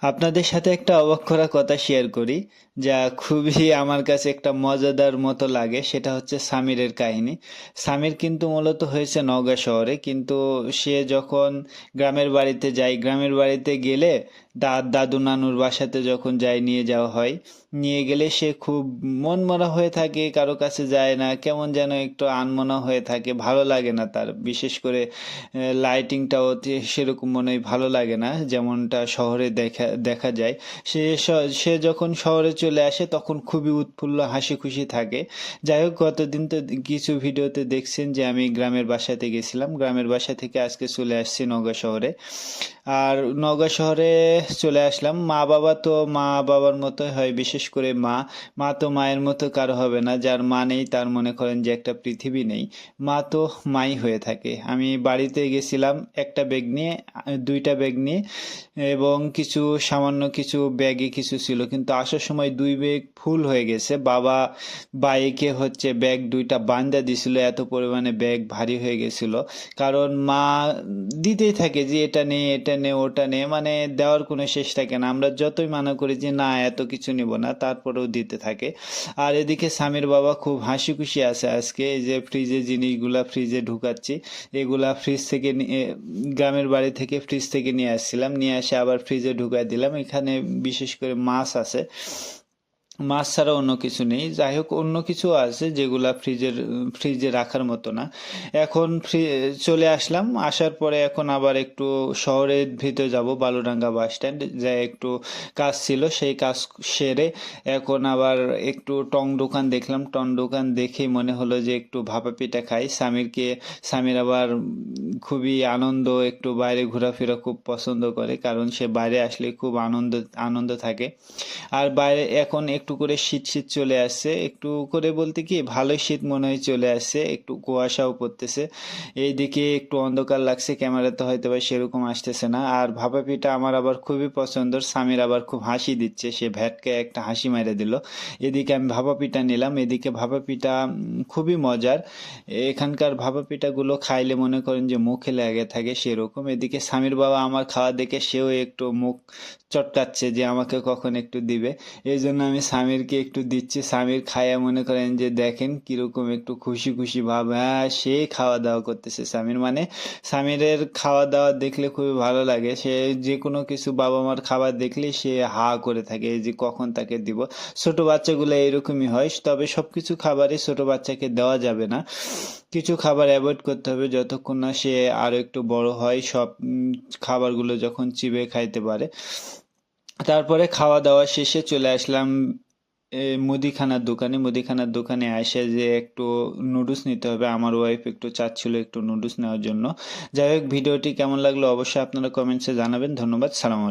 আপনাদের সাথে একটা অবাক করা কথা শেয়ার করি, যা খুবই আমার কাছে একটা মজাদার মতো লাগে। সেটা হচ্ছে সামিরের কাহিনী। সামির কিন্তু মূলত হয়েছে নওগাঁ শহরে, কিন্তু সে যখন গ্রামের বাড়িতে যায়, গ্রামের বাড়িতে গেলে দাদু নানুর বাসাতে যখন যায়, নিয়ে যাওয়া হয়, নিয়ে গেলে সে খুব মনমরা হয়ে থাকে, কারো কাছে যায় না, কেমন যেন একটু আনমনা হয়ে থাকে, ভালো লাগে না তার। বিশেষ করে লাইটিংটাও সেরকম মনে হয় ভালো লাগে না, যেমনটা শহরে দেখা দেখা যায়। সে যখন শহরে চলে আসে তখন খুবই উৎফুল্ল হাসি খুশি থাকে। যাই হোক, গতদিন তো কিছু ভিডিওতে দেখছেন যে আমি গ্রামের বাসাতে গেছিলাম, গ্রামের বাসা থেকে আজকে চলে আসছি নওগাঁ শহরে। আর নওগাঁ শহরে চলে আসলাম। মা বাবার মতোই হয়, বিশেষ করে মা তো মায়ের মতো কারো হবে না। যার মা নেই তার মনে করেন যে একটা পৃথিবী নেই। মা তো মাই হয়ে থাকে। আমি বাড়িতে গেছিলাম একটা ব্যাগ নিয়ে, দুইটা ব্যাগ নিয়ে, এবং কিছু সামান্য কিছু ব্যাগে কিছু ছিল, কিন্তু আসার সময় দুই ব্যাগ ফুল হয়ে গেছে। বাবা বাইকে হচ্ছে ব্যাগ দুইটা বান্ধা দিছিল, এত পরিমাণে ব্যাগ ভারী হয়ে গেছিল। কারণ মা দিতেই থাকে যে এটা নে এটা নে ওটা নে, মানে দেওয়ার কোনো শেষ থাকে না। আমরা যতই মানা করি যে না এত কিছু নিব না, তারপরেও দিতে থাকে। আর এদিকে স্বামীর বাবা খুব হাসি খুশি আছে আজকে। এই যে ফ্রিজে জিনিসগুলা ফ্রিজে ঢুকাচ্ছি, এগুলা ফ্রিজ থেকে গ্রামের বাড়ি থেকে ফ্রিজ থেকে নিয়ে আসছিলাম, নিয়ে এসে আবার ফ্রিজে ঢুকাই দিলাম। এখানে বিশেষ করে মাছ আছে, মাছ ছাড়া অন্য কিছু নেই। যাই হোক, অন্য কিছু আছে যেগুলা ফ্রিজে রাখার মতো না। এখন চলে আসলাম, আসার পরে এখন আবার একটু শহরের ভিতরে যাব, বালুডাঙ্গা বাস স্ট্যান্ড, যাই একটু কাজ ছিল, সেই কাজ সেরে এখন আবার একটু টং দোকান দেখলাম। টং দোকান দেখেই মনে হলো যে একটু ভাপা পিঠা খাই। স্বামীর আবার খুবই আনন্দ, একটু বাইরে ঘোরাফেরা খুব পছন্দ করে, কারণ সে বাইরে আসলে খুব আনন্দ আনন্দ থাকে। আর বাইরে এখন একটু করে শীত শীত চলে আসছে, একটু করে বলতে কি ভালোই শীত মনে হয় চলে আসছে, একটু কুয়াশাও পড়তেছে। এইদিকে একটু অন্ধকার লাগছে, ক্যামেরাতে হয়তো বা সেরকম আসতেছে না। আর ভাপা পিঠা আমার আবার খুবই পছন্দের। স্বামীর আবার খুব হাসি দিচ্ছে, সে ভ্যাটকে একটা হাসি মেরে দিল। এদিকে আমি ভাপা পিঠা নিলাম, এদিকে ভাপা পিঠা খুবই মজার। এখানকার ভাপা পিঠাগুলো খাইলে মনে করেন যে মুখে লেগে থাকে সেরকম। এদিকে স্বামীর বাবা আমার খাওয়া দেখে সেও একটু মুখ চটকাচ্ছে যে আমাকে কখন একটু দিবে। এই জন্য আমি স্বামীরকে একটু দিচ্ছি। স্বামীর খায়া মনে করেন যে দেখেন কিরকম একটু খুশি খুশি ভাব, হ্যাঁ সে খাওয়া দাওয়া করতেছে। স্বামীর মানে স্বামীরের খাওয়া দাওয়া দেখলে খুবই ভালো লাগে। সে যে কোনো কিছু বাবা মার খাবার দেখলে সে হা করে থাকে, এই যে কখন তাকে দিব। ছোট বাচ্চাগুলো এরকমই হয়, তবে সবকিছু খাবারই ছোট বাচ্চাকে দেওয়া যাবে না। কিছু খাবার অ্যাভয়েড করতে হবে যতক্ষণ না সে আরো একটু বড় হয়, সব খাবারগুলো যখন চিবে খাইতে পারে। তারপরে খাওয়া দাওয়া শেষে চলে আসলাম মুদিখানার দোকানে এসে যে একটু নুডলস নিতে হবে। আমার ওয়াইফ একটু চাচ্ছিল একটু নুডলস নেওয়ার জন্য। যাই হোক, ভিডিওটি কেমন লাগলো অবশ্যই আপনারা কমেন্টসে জানাবেন। ধন্যবাদ, সালাম আলাইকুম।